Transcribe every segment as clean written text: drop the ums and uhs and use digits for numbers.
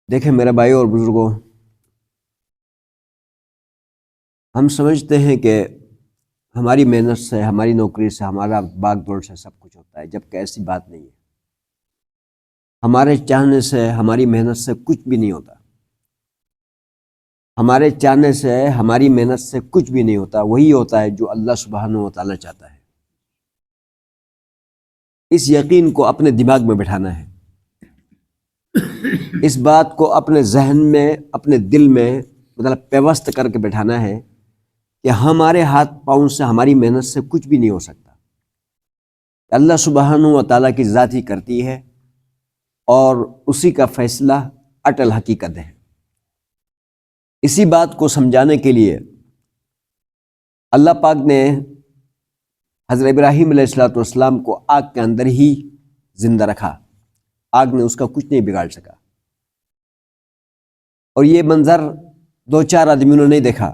دیکھیں میرے بھائیوں اور بزرگوں، ہم سمجھتے ہیں کہ ہماری محنت سے، ہماری نوکری سے، ہمارا باغ دوڑ سے سب کچھ ہوتا ہے، جبکہ ایسی بات نہیں ہے۔ ہمارے چاہنے سے، ہماری محنت سے کچھ بھی نہیں ہوتا۔ ہمارے چاہنے سے، ہماری محنت سے کچھ بھی نہیں ہوتا۔ وہی ہوتا ہے جو اللہ سبحانہ و تعالیٰ چاہتا ہے۔ اس یقین کو اپنے دماغ میں بٹھانا ہے، اس بات کو اپنے ذہن میں، اپنے دل میں پیوست کر کے بٹھانا ہے کہ ہمارے ہاتھ پاؤں سے، ہماری محنت سے کچھ بھی نہیں ہو سکتا۔ اللہ سبحانہ و تعالیٰ کی ذات ہی کرتی ہے اور اسی کا فیصلہ اٹل حقیقت ہے۔ اسی بات کو سمجھانے کے لیے اللہ پاک نے حضرت ابراہیم علیہ السلام کو آگ کے اندر ہی زندہ رکھا۔ آگ نے اس کا کچھ نہیں بگاڑ سکا، اور یہ منظر دو چار آدمیوں نے نہیں دیکھا،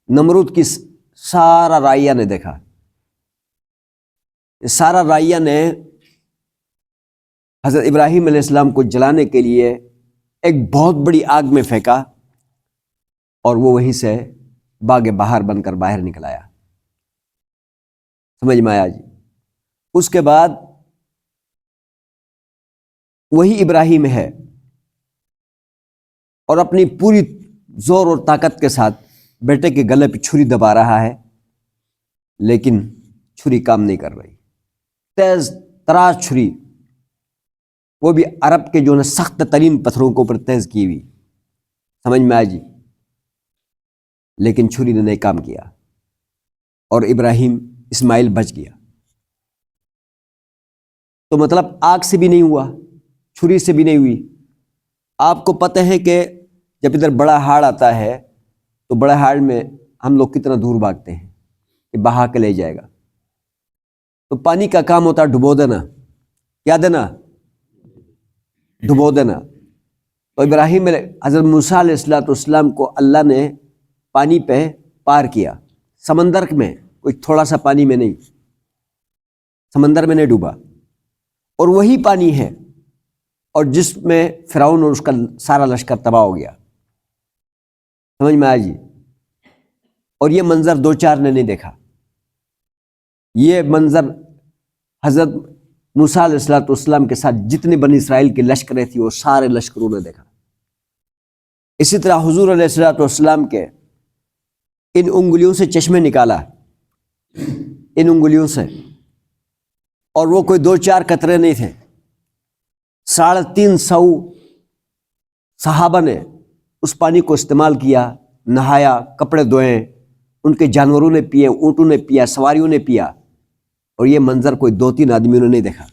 نمرود کی سارا رائیا نے دیکھا۔ سارا رائیا نے حضرت ابراہیم علیہ السلام کو جلانے کے لیے ایک بہت بڑی آگ میں پھینکا، اور وہ وہیں سے باغ بہار بن کر باہر نکل آیا۔ سمجھ میں آیا جی؟ اس کے بعد وہی ابراہیم ہے، اور اپنی پوری زور اور طاقت کے ساتھ بیٹے کے گلے پہ چھری دبا رہا ہے، لیکن چھری کام نہیں کر رہی۔ تیز تراز چھری، وہ بھی عرب کے جو ہے سخت ترین پتھروں کے اوپر تیز کی ہوئی۔ سمجھ میں آیا جی؟ لیکن چھری نے نہیں کام کیا، اور ابراہیم اسماعیل بچ گیا۔ تو مطلب آگ سے بھی نہیں ہوا، چھری سے بھی نہیں ہوئی۔ آپ کو پتہ ہے کہ جب ادھر بڑا ہاڑ آتا ہے تو بڑے ہاڑ میں ہم لوگ کتنا دور بھاگتے ہیں کہ بہا کے لے جائے گا۔ تو پانی کا کام ہوتا ہے ڈبو دینا، کیا دینا؟ ڈبو دینا۔ تو ابراہیم حضرت موسیٰ علیہ السلام کو اللہ نے پانی پہ پار کیا، سمندر میں، کوئی تھوڑا سا پانی میں نہیں، سمندر میں نہیں ڈوبا، اور وہی پانی ہے اور جس میں فرعون اور اس کا سارا لشکر تباہ ہو گیا۔ سمجھ میں آیا جی؟ اور یہ منظر دو چار نے نہیں دیکھا، یہ منظر حضرت موسیٰ علیہ السلام کے ساتھ جتنے بنی اسرائیل کے لشکریں تھی وہ سارے لشکروں نے دیکھا۔ اسی طرح حضور علیہ السلام کے ان انگلیوں سے چشمے نکالا، ان انگلیوں سے، اور وہ کوئی دو چار قطرے نہیں تھے۔ 350 صحابہ نے اس پانی کو استعمال کیا، نہایا، کپڑے دھوئے، ان کے جانوروں نے پیے، اونٹوں نے پیا، سواریوں نے پیا، اور یہ منظر کوئی 2-3 آدمیوں نے نہیں دیکھا۔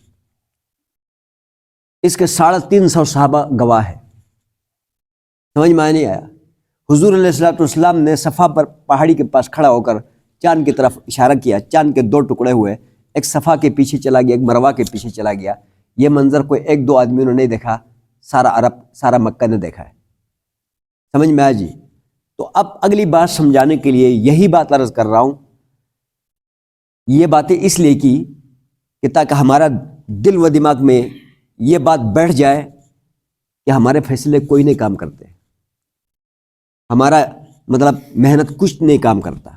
اس کے 350 صحابہ گواہ ہے۔ سمجھ میں نہیں آیا؟ حضور علیہ السلام نے صفا پر پہاڑی کے پاس کھڑا ہو کر چاند کی طرف اشارہ کیا، چاند کے 2 ٹکڑے ہوئے، ایک صفا کے پیچھے چلا گیا، ایک مروہ کے پیچھے چلا گیا۔ یہ منظر کوئی 1-2 آدمیوں نے نہیں دیکھا، سارا عرب، سارا مکہ نے دیکھا ہے۔ سمجھ میں آیا جی؟ تو اب اگلی بات سمجھانے کے لیے یہی بات عرض کر رہا ہوں۔ یہ باتیں اس لیے کی کہ تاکہ ہمارا دل و دماغ میں یہ بات بیٹھ جائے کہ ہمارے فیصلے کوئی نہیں کام کرتے، ہمارا محنت کچھ نہیں کام کرتا۔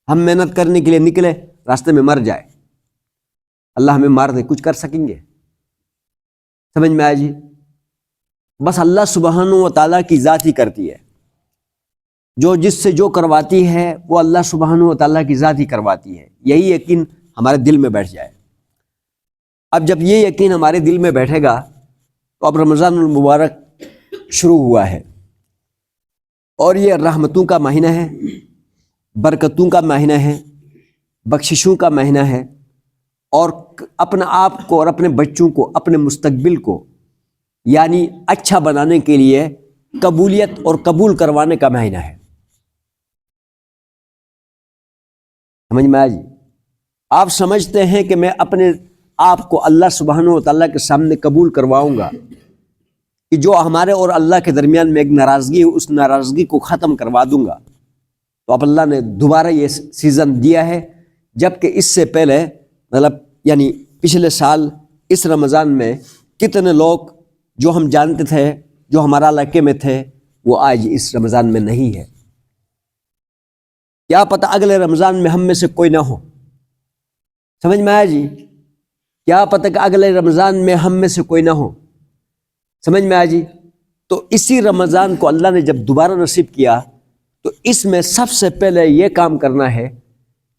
ہم محنت کرنے کے لیے نکلے، راستے میں مر جائے، اللہ ہمیں مار دے، کچھ کر سکیں گے؟ سمجھ میں آیا جی؟ بس اللہ سبحانہ و تعالیٰ کی ذات ہی کرتی ہے، جو جس سے جو کرواتی ہے وہ اللہ سبحانہ و تعالیٰ کی ذات ہی کرواتی ہے۔ یہی یقین ہمارے دل میں بیٹھ جائے۔ اب جب یہ یقین ہمارے دل میں بیٹھے گا تو اب رمضان المبارک شروع ہوا ہے، اور یہ رحمتوں کا مہینہ ہے، برکتوں کا مہینہ ہے، بخششوں کا مہینہ ہے، اور اپنے آپ کو اور اپنے بچوں کو، اپنے مستقبل کو یعنی اچھا بنانے کے لیے قبولیت اور قبول کروانے کا مہینہ ہے۔ سمجھ میں آیا جی؟ آپ سمجھتے ہیں کہ میں اپنے آپ کو اللہ سبحانہ و تعالیٰ کے سامنے قبول کرواؤں گا کہ جو ہمارے اور اللہ کے درمیان میں ایک ناراضگی ہے، اس ناراضگی کو ختم کروا دوں گا۔ تو اب اللہ نے دوبارہ یہ سیزن دیا ہے، جبکہ اس سے پہلے یعنی پچھلے سال اس رمضان میں کتنے لوگ جو ہم جانتے تھے، جو ہمارا علاقے میں تھے، وہ آج اس رمضان میں نہیں ہے۔ کیا پتہ اگلے رمضان میں ہم میں سے کوئی نہ ہو۔ سمجھ میں آیا جی؟ کیا پتہ کہ اگلے رمضان میں ہم میں سے کوئی نہ ہو۔ سمجھ میں آیا جی؟ تو اسی رمضان کو اللہ نے جب دوبارہ نصیب کیا تو اس میں سب سے پہلے یہ کام کرنا ہے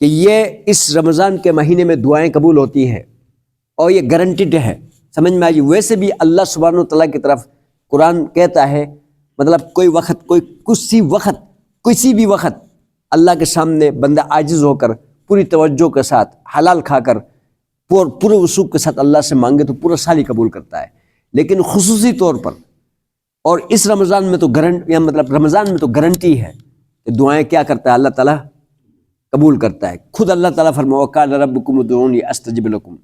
کہ یہ اس رمضان کے مہینے میں دعائیں قبول ہوتی ہیں، اور یہ گارنٹیڈ ہے۔ سمجھ میں آئی جی؟ ویسے بھی اللہ سبحانہ وتعالیٰ کی طرف قرآن کہتا ہے، مطلب کوئی وقت، کسی بھی وقت اللہ کے سامنے بندہ عاجز ہو کر پوری توجہ کے ساتھ حلال کھا کر پورے وثوق کے ساتھ اللہ سے مانگے تو پورا سال ہی قبول کرتا ہے۔ لیکن خصوصی طور پر اور اس رمضان میں تو رمضان میں تو گارنٹی ہے کہ دعائیں کیا کرتا ہے اللہ تعالیٰ قبول کرتا ہے۔ خود اللہ تعالیٰ فرمایا وَقَالَ رَبُّكُمُ ادْعُونِي أَسْتَجِبْ لَكُمْ،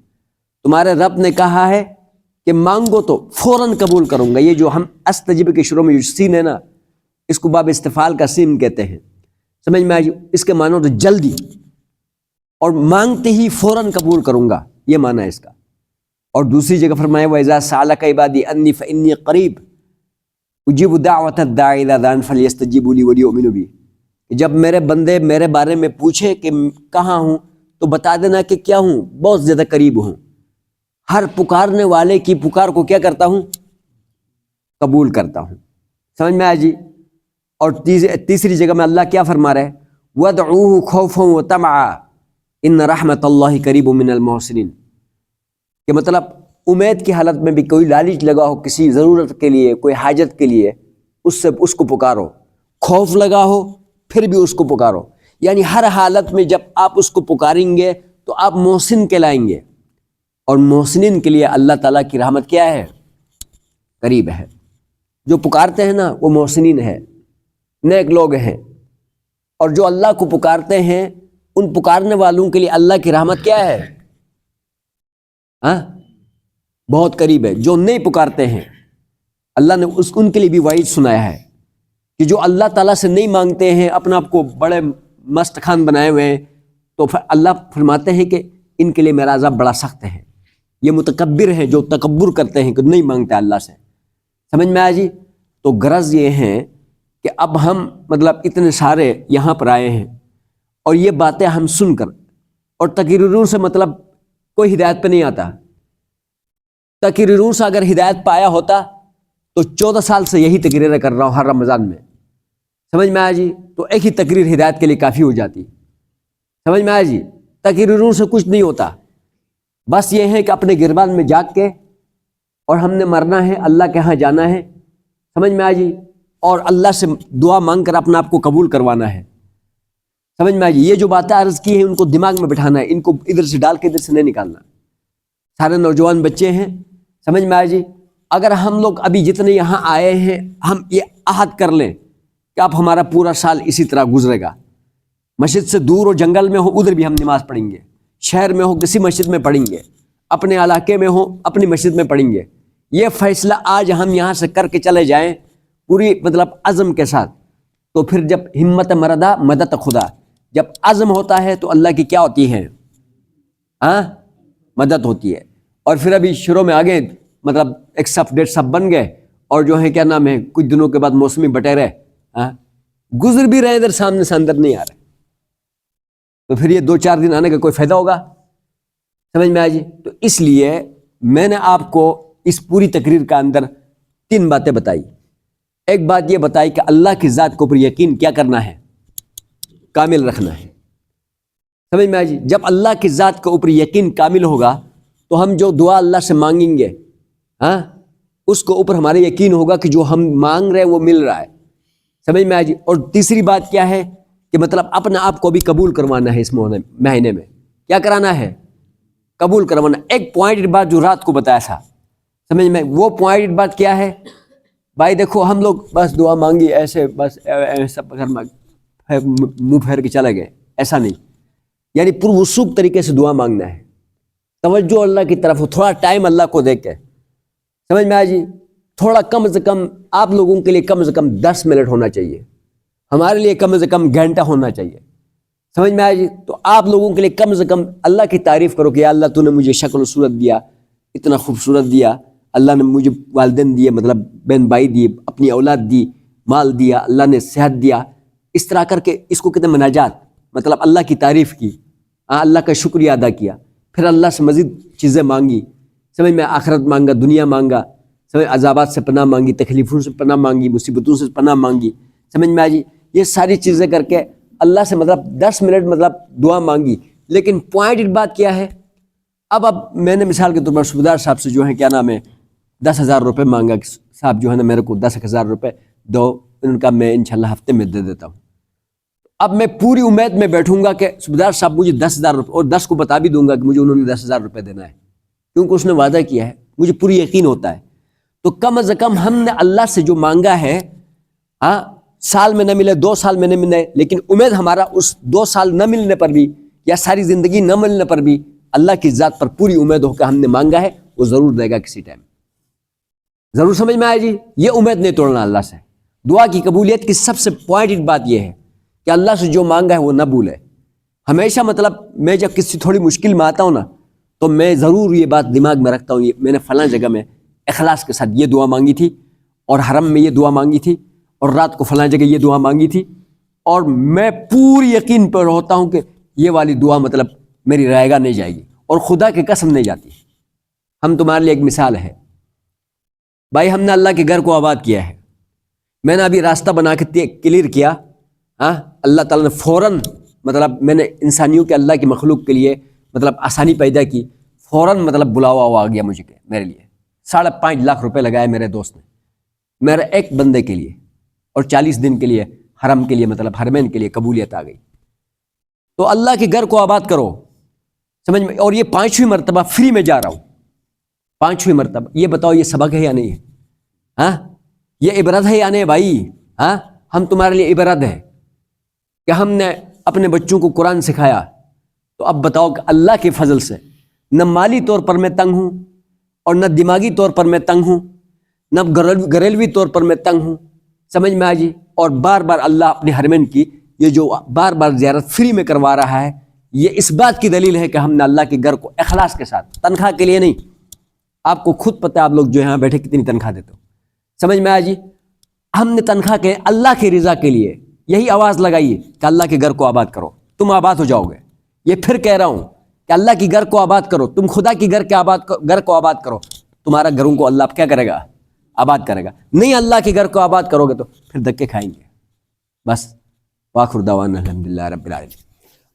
تمہارے رب نے کہا ہے کہ مانگو تو فوراً قبول کروں گا۔ یہ جو ہم استجب کے شروع میں سین ہے نا، اس کو باب استفعال کا سین کہتے ہیں۔ سمجھ میں آئی؟ اس کے معنی تو جلدی، اور مانگتے ہی فوراً قبول کروں گا، یہ معنی ہے اس کا۔ اور دوسری جگہ فرمایا وَإِذَا سَأَلَكَ عِبَادِي عَنِّي فَإِنِّي قَرِيبٌ أُجِيبُ دَعْوَةَ الدَّاعِ إِذَا دَعَانِ فَلْيَسْتَجِيبُوا لِي وَلْيُؤْمِنُوا بِي، جب میرے بندے میرے بارے میں پوچھے کہ کہاں ہوں تو بتا دینا کہ کیا ہوں، بہت زیادہ قریب ہوں۔ ہر پکارنے والے کی پکار کو کیا کرتا ہوں؟ قبول کرتا ہوں۔ سمجھ میں آیا جی؟ اور تیسری جگہ میں اللہ کیا فرما رہا ہے؟ وَادْعُوهُ خَوْفًا وَطَمَعًا إِنَّ رَحْمَتَ اللَّهِ قَرِيبٌ مِّنَ الْمُحْسِنِينَ، کہ مطلب امید کی حالت میں بھی کوئی لالچ لگا ہو کسی ضرورت کے لیے، کوئی حاجت کے لیے، اس کو پکارو، خوف لگا ہو پھر بھی اس کو پکارو۔ یعنی ہر حالت میں جب آپ اس کو پکاریں گے تو آپ محسن کہلائیں گے، اور محسنین کے لیے اللہ تعالیٰ کی رحمت کیا ہے؟ قریب ہے۔ جو پکارتے ہیں نا وہ محسنین ہیں، نیک لوگ ہیں، اور جو اللہ کو پکارتے ہیں ان پکارنے والوں کے لیے اللہ کی رحمت کیا ہے؟ بہت قریب ہے۔ جو نہیں پکارتے ہیں اللہ نے ان کے لیے بھی وعید سنایا ہے کہ جو اللہ تعالیٰ سے نہیں مانگتے ہیں، اپنا آپ کو بڑے مست خان بنائے ہوئے ہیں، تو اللہ فرماتے ہیں کہ ان کے لیے میرا عذاب بڑا سخت ہے۔ یہ متکبر ہیں جو تکبر کرتے ہیں کہ نہیں مانگتے اللہ سے۔ سمجھ میں آیا جی؟ تو غرض یہ ہے کہ اب ہم اتنے سارے یہاں پر آئے ہیں، اور یہ باتیں ہم سن کر، اور تقریروں سے کوئی ہدایت پہ نہیں آتا۔ تقریروں سے اگر ہدایت پایا ہوتا تو 14 سال سے یہی تقریریں کر رہا ہوں ہر رمضان میں۔ سمجھ میں آیا جی؟ تو ایک ہی تقریر ہدایت کے لیے کافی ہو جاتی۔ سمجھ میں آیا جی؟ تقریروں سے کچھ نہیں ہوتا، بس یہ ہے کہ اپنے گربان میں جاگ کے، اور ہم نے مرنا ہے، اللہ کے ہاں جانا ہے۔ سمجھ میں آیا جی؟ اور اللہ سے دعا مانگ کر اپنا آپ کو قبول کروانا ہے۔ سمجھ میں آیا جی؟ یہ جو باتیں عرض کی ہیں ان کو دماغ میں بٹھانا ہے، ان کو ادھر سے ڈال کے ادھر سے نہیں نکالنا۔ سارے نوجوان بچے ہیں، سمجھ میں آیا جی؟ اگر ہم لوگ ابھی جتنے یہاں آئے ہیں ہم یہ عہد کر لیں کہ اب ہمارا پورا سال اسی طرح گزرے گا، مسجد سے دور ہو، جنگل میں ہو، ادھر بھی ہم نماز پڑھیں گے، شہر میں ہو کسی مسجد میں پڑھیں گے، اپنے علاقے میں ہو اپنی مسجد میں پڑھیں گے۔ یہ فیصلہ آج ہم یہاں سے کر کے چلے جائیں پوری عزم کے ساتھ، تو پھر جب ہمت مردہ مدد خدا، جب عزم ہوتا ہے تو اللہ کی کیا ہوتی ہے؟ مدد ہوتی ہے۔ اور پھر ابھی شروع میں آگے ایک صف 1.5 صف بن گئے، اور جو ہے کیا نام ہے، کچھ دنوں کے بعد موسمی بٹیرے گزر بھی رہے ادھر سامنے سے اندر نہیں آ رہے، تو پھر یہ 2-4 دن آنے کا کوئی فائدہ ہوگا؟ سمجھ میں آئے جی؟ تو اس لیے میں نے آپ کو اس پوری تقریر کا اندر 3 باتیں بتائی۔ ایک بات یہ بتائی کہ اللہ کی ذات کے اوپر یقین کیا کرنا ہے؟ کامل رکھنا ہے۔ سمجھ میں آئے جی؟ جب اللہ کی ذات کے اوپر یقین کامل ہوگا تو ہم جو دعا اللہ سے مانگیں گے اس کے اوپر ہمارا یقین ہوگا کہ جو ہم مانگ رہے ہیں وہ مل رہا ہے۔ سمجھ میں آئے جی؟ اور تیسری بات کیا ہے کہ اپنا آپ کو بھی قبول کروانا ہے، اس مہینے میں کیا کرانا ہے؟ قبول کروانا۔ ایک پوائنٹ بات جو رات کو بتایا تھا، سمجھ میں، وہ پوائنٹ بات کیا ہے؟ بھائی دیکھو ہم لوگ بس دعا مانگی ایسے، بس ایسا منہ پھیر کے چلے گئے، ایسا نہیں۔ یعنی پروسوک طریقے سے دعا مانگنا ہے، توجہ اللہ کی طرف ہو، تھوڑا ٹائم اللہ کو دے کے۔ سمجھ میں آیا جی؟ تھوڑا کم سے کم آپ لوگوں کے لیے کم سے کم 10 منٹ ہونا چاہیے، ہمارے لیے کم سے کم گھنٹہ ہونا چاہیے۔ سمجھ میں آیا جی؟ تو آپ لوگوں کے لیے کم سے کم اللہ کی تعریف کرو کہ یا اللہ تو نے مجھے شکل و صورت دیا، اتنا خوبصورت دیا، اللہ نے مجھے والدین دیے، مطلب بہن بھائی دیے، اپنی اولاد دی، مال دیا، اللہ نے صحت دیا، اس طرح کر کے اس کو کہتے ہیں مناجات، مطلب اللہ کی تعریف کی، اللہ کا شکریہ ادا کیا، پھر اللہ سے مزید چیزیں مانگی، سمجھ میں آخرت مانگا، دنیا مانگا، سمجھ عذابات سے پناہ مانگی، تکلیفوں سے پناہ مانگی، مصیبتوں سے پناہ مانگی، سمجھ میں آجی، یہ ساری چیزیں کر کے اللہ سے مطلب 10 منٹ مطلب دعا مانگی، لیکن پوائنٹ بات کیا ہے، اب میں نے مثال کے طور پر صوبیدار صاحب سے جو ہے کیا نام ہے 10,000 روپے مانگا کہ صاحب جو ہے نا میرے کو 10,000 روپے دو، ان کا میں انشاءاللہ ہفتے میں دے دیتا ہوں۔ اب میں پوری امید میں بیٹھوں گا کہ صوبیدار صاحب مجھے 10,000 روپے، اور 10 کو بتا بھی دوں گا کہ مجھے انہوں نے 10,000 روپے دینا ہے، کیونکہ اس نے وعدہ کیا ہے، مجھے پوری یقین ہوتا ہے۔ تو کم از کم ہم نے اللہ سے جو مانگا ہے، سال میں نہ ملے، 2 سال میں نہ ملے، لیکن امید ہمارا اس 2 سال نہ ملنے پر بھی یا ساری زندگی نہ ملنے پر بھی اللہ کی ذات پر پوری امید ہو کہ ہم نے مانگا ہے وہ ضرور دے گا کسی ٹائم، ضرور سمجھ میں آئے جی۔ یہ امید نہیں توڑنا اللہ سے۔ دعا کی قبولیت کی سب سے پوائنٹڈ بات یہ ہے کہ اللہ سے جو مانگا ہے وہ نہ بھولے ہمیشہ۔ مطلب میں جب کسی تھوڑی مشکل میں آتا ہوں نا تو میں ضرور یہ بات دماغ میں رکھتا ہوں، یہ میں نے فلاں جگہ میں اخلاص کے ساتھ یہ دعا مانگی تھی، اور حرم میں یہ دعا مانگی تھی، اور رات کو فلاں جگہ یہ دعا مانگی تھی، اور میں پوری یقین پر ہوتا ہوں کہ یہ والی دعا مطلب میری رائے گاہ نہیں جائے گی، اور خدا کی قسم نہیں جاتی۔ ہم تمہارے لیے ایک مثال ہے بھائی، ہم نے اللہ کے گھر کو آباد کیا ہے، میں نے ابھی راستہ بنا کے کلیئر کیا، اللہ تعالیٰ نے فوراً مطلب میں نے انسانیوں کے، اللہ کی مخلوق کے لیے مطلب آسانی پیدا کی، فوراً مطلب بلاوا ہوا آ گیا مجھے کہ میرے لیے 5.5 لاکھ روپے لگائے میرے دوست نے میرے ایک بندے کے لیے، اور 40 دن کے لیے حرم کے لیے مطلب حرمین کے لیے قبولیت آ گئی۔ تو اللہ کے گھر کو آباد کرو، سمجھ میں، اور یہ 5ویں مرتبہ فری میں جا رہا ہوں، 5ویں مرتبہ۔ یہ بتاؤ یہ سبق ہے یا نہیں ہے؟ یہ عبرت ہے یا نہیں بھائی؟ ہم تمہارے لیے عبرت ہے کہ ہم نے اپنے بچوں کو قرآن سکھایا۔ تو اب بتاؤ کہ اللہ کے فضل سے نہ مالی طور پر میں تنگ ہوں، اور نہ دماغی طور پر میں تنگ ہوں، نہ گھریلوی طور پر میں تنگ ہوں، سمجھ میں آجی، اور بار بار اللہ اپنے حرمین کی یہ جو بار بار زیارت فری میں کروا رہا ہے، یہ اس بات کی دلیل ہے کہ ہم نے اللہ کے گھر کو اخلاص کے ساتھ، تنخواہ کے لیے نہیں۔ آپ کو خود پتہ ہے آپ لوگ جو یہاں بیٹھے کتنی تنخواہ دیتے ہو، سمجھ میں آجی، ہم نے تنخواہ کے اللہ کی رضا کے لیے یہی آواز لگائی کہ اللہ کے گھر کو آباد کرو، تم آباد ہو جاؤ گے۔ یہ پھر کہہ رہا ہوں کہ اللہ کی گھر کو آباد کرو، تم خدا کی گھر کو آباد کرو، تمہارا گھروں کو اللہ کیا کرے گا؟ آباد کرے گا۔ نہیں اللہ کے گھر کو آباد کرو گے تو پھر دھکے کھائیں گے۔ بس، وآخر دعوانا الحمدللہ رب العالمین۔